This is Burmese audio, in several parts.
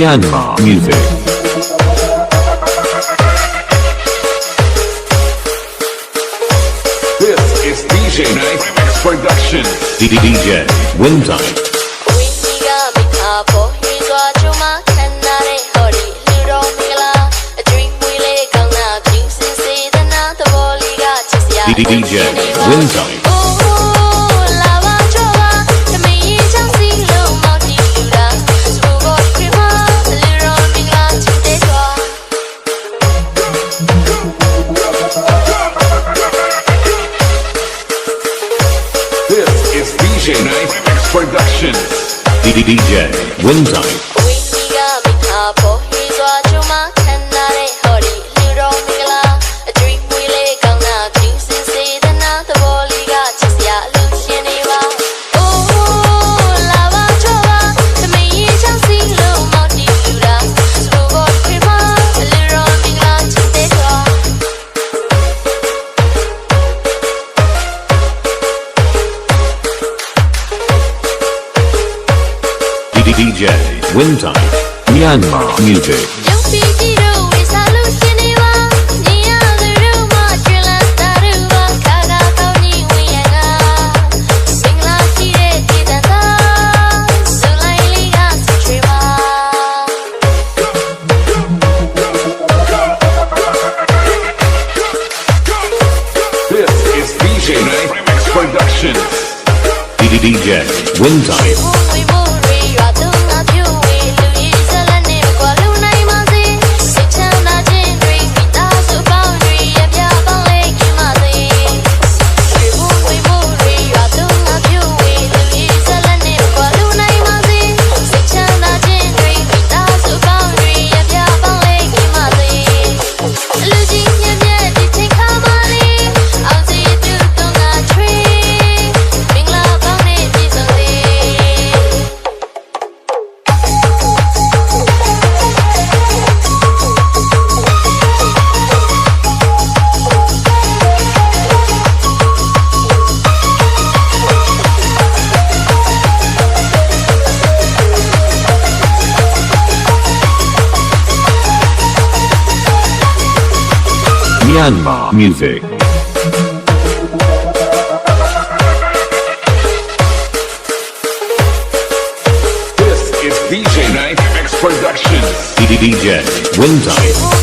Myanmar music. This is DJ Night Remix Production. DJ Wintime. DJ Wintime. This is DJ Night Remix Production. DJ Wintime. DJ Wintime. Myanmar music. This is DJ Night Remix Production. DJ Wintime. Myanmar music. This is DJ Night Remix Production. DJ Wintime.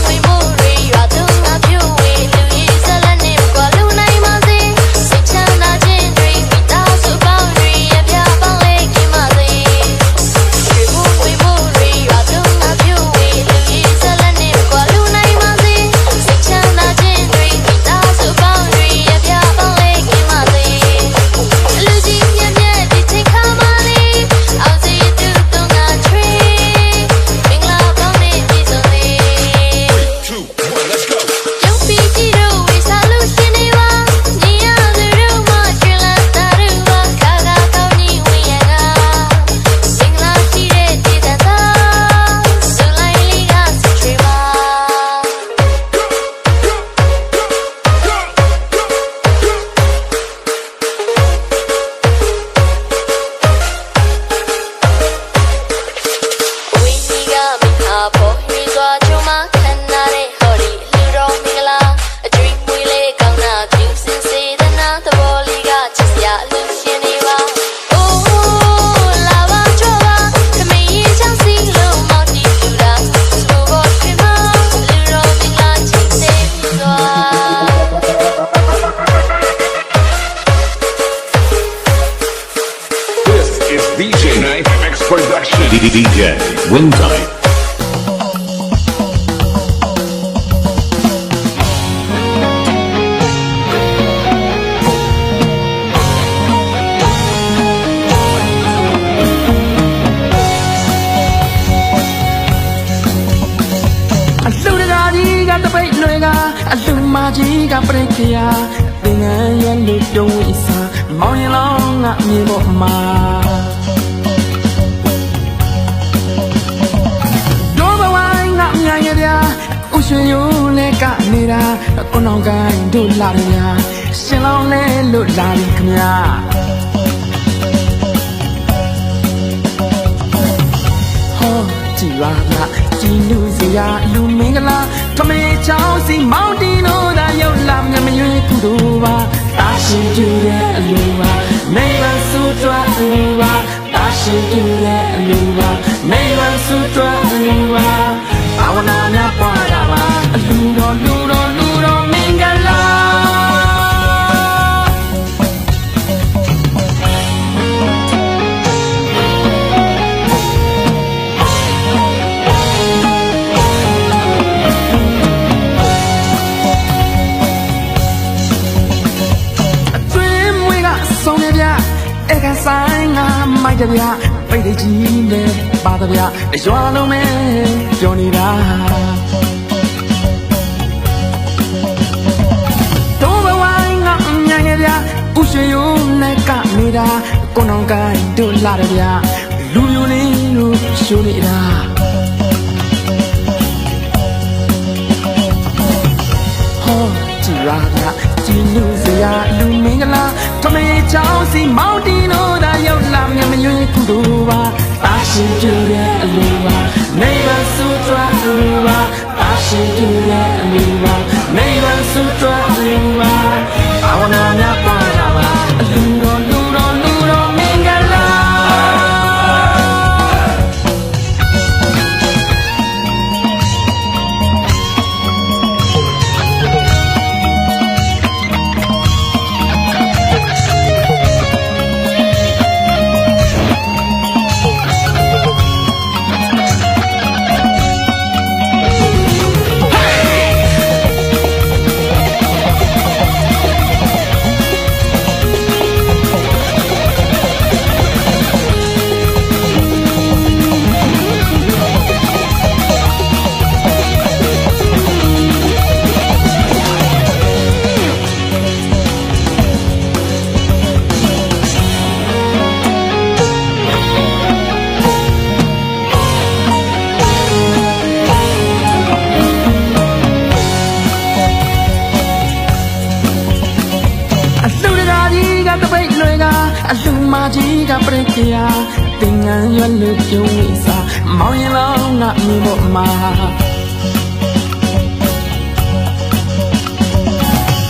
DJ Night Remix Production. DJ Wintime. Majiga prekia dengan yang lucu isa mau nyelong ngak nyibuk ma do bawai ngak nyai dia usuyu le ka nira kono gai du la dia silong le lu la di knya ho ကြည်ပါလားကြည်နူးစရာလူမင်္ဂလာထမေချောင်းစီမောင်တီနိုးသာရောက်လာမြမရွေးကုသိုလ်ပါတာရှိကျူတဲ့အလူပါနေဝဆုတွတ်အလူပါတာရှိကျူတဲ့အလူပါနေဝဆုတွတ်အလူပါဘာဝနာများပွားတာပါအလူတော်လူတော်လူတော်မင်္ဂလာ ဆိုင်ငါမိုက်တဗျာပိတ်တကြီးနဲ့ပါတဗျာရွာလုံးမဲပြောနေတာတော့ဘဝငါညံ့ရဲ့ဗျာဥရွှေရုံနဲ့ကနေတာကိုနောင်ကိုင်းတို့လာတယ်ဗျာလူမျိုးလေးလို့ရှိုးနေတာဟောကြည်ရတာကြည်လူစရာလူမင်္ဂလာထမေချောင်းစီမောင်တီနိုးသာရောက်လာမြမရွေးကုသိုလ်ပါတာရှိကျူတဲ့အလူပါနေဝဆုတွတ်အလူပါတာရှိကျူတဲ့အလူပါနေဝဆုတွတ်အလူပါဘာဝနာများပွားတာပါအလူတော်လူတော်လူတော်မင်္ဂလာ အလူမကြီးကပြိခရာတင်ငန်းရွက်လို့ပြုံးဝိစာမောင်ရင်လောင်းငါမြင်ဖို့မှာ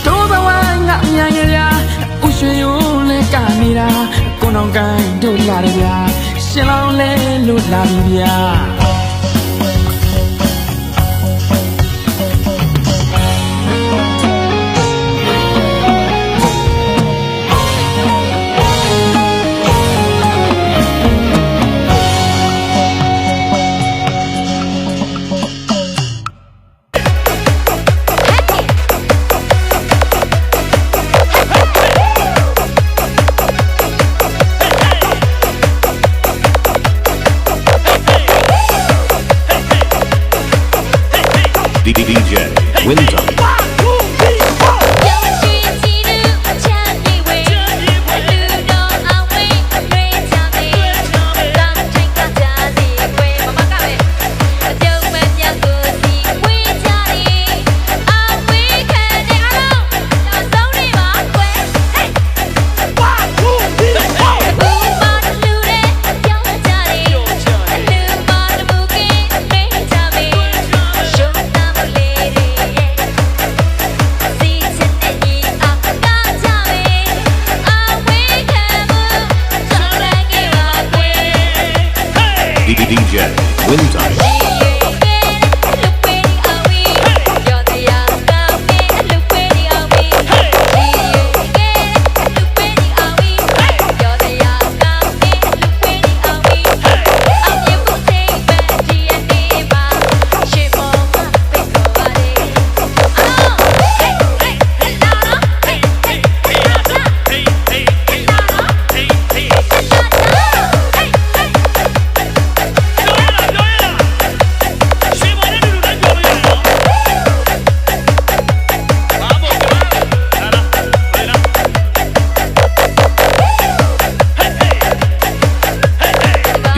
တို့ဘဝငါမြန်ရရာဥရွှေရုံနဲ့ကနေတာကိုနောင်ကိုင်းတို့လာတယ်ဗျာရှင်လောင်းလဲလို့လာပြီဗျာ DJ Winter. DJ Winter.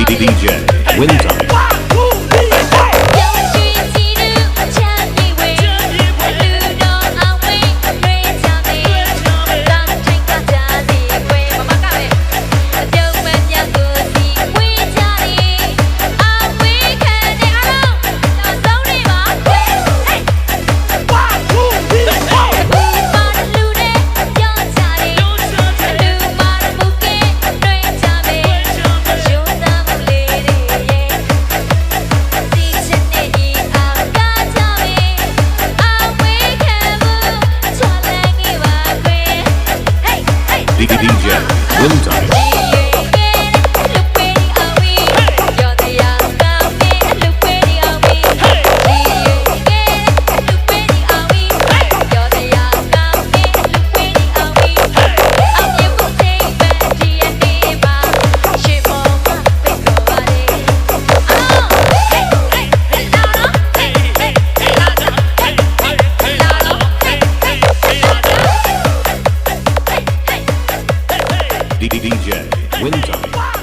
DJ Winter. DJ Windom. DJ Windom.